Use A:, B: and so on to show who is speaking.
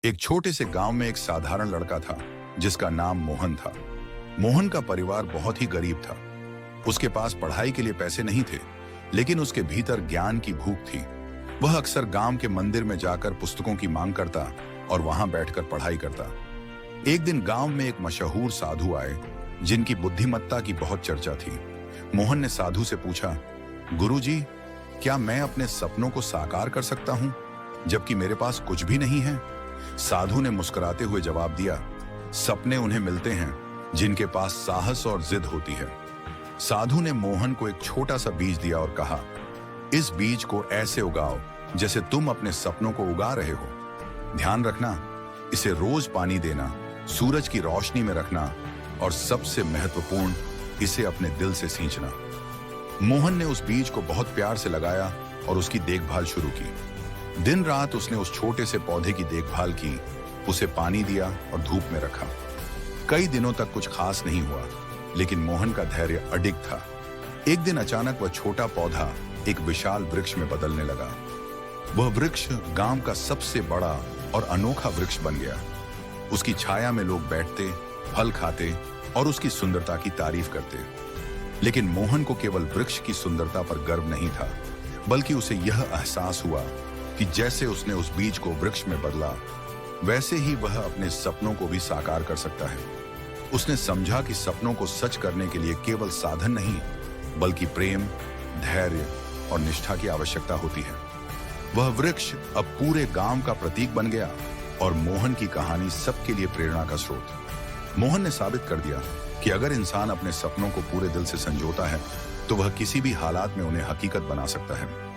A: एक छोटे से गांव में एक साधारण लड़का था जिसका नाम मोहन था। मोहन का परिवार बहुत ही गरीब था। उसके पास पढ़ाई के लिए पैसे नहीं थे, लेकिन उसके भीतर ज्ञान की भूख थी। वह अक्सर गांव के मंदिर में जाकर पुस्तकों की मांग करता और वहां बैठकर पढ़ाई करता। एक दिन गांव में एक मशहूर साधु आए जिनकी बुद्धिमत्ता की बहुत चर्चा थी। मोहन ने साधु से पूछा, गुरुजी, क्या मैं अपने सपनों को साकार कर सकता हूं जबकि मेरे पास कुछ भी नहीं है? साधु ने मुस्कुराते हुए जवाब दिया, सपने उन्हें मिलते हैं जिनके पास साहस और जिद होती है। साधु ने मोहन को एक छोटा सा बीज दिया और कहा, इस बीज को ऐसे उगाओ जैसे तुम अपने सपनों को उगा रहे हो। ध्यान रखना, इसे रोज पानी देना, सूरज की रोशनी में रखना और सबसे महत्वपूर्ण, इसे अपने दिल से सींचना। मोहन ने उस बीज को बहुत प्यार से लगाया और उसकी देखभाल शुरू की। दिन रात उसने उस छोटे से पौधे की देखभाल की, उसे पानी दिया और धूप में रखा। कई दिनों तक कुछ खास नहीं हुआ, लेकिन मोहन का धैर्य अडिग था। एक दिन अचानक वह छोटा पौधा एक विशाल वृक्ष में बदलने लगा। वह वृक्ष गांव का सबसे बड़ा और अनोखा वृक्ष बन गया। उसकी छाया में लोग बैठते, फल खाते और उसकी सुंदरता की तारीफ करते। लेकिन मोहन को केवल वृक्ष की सुंदरता पर गर्व नहीं था, बल्कि उसे यह एहसास हुआ कि जैसे उसने उस बीज को वृक्ष में बदला, वैसे ही वह अपने सपनों को भी साकार कर सकता है। उसने समझा कि सपनों को सच करने के लिए केवल साधन नहीं, बल्कि प्रेम, धैर्य और निष्ठा की आवश्यकता होती है। वह वृक्ष अब पूरे गांव का प्रतीक बन गया और मोहन की कहानी सबके लिए प्रेरणा का स्रोत। मोहन ने साबित कर दिया कि अगर इंसान अपने सपनों को पूरे दिल से संजोता है, तो वह किसी भी हालात में उन्हें हकीकत बना सकता है।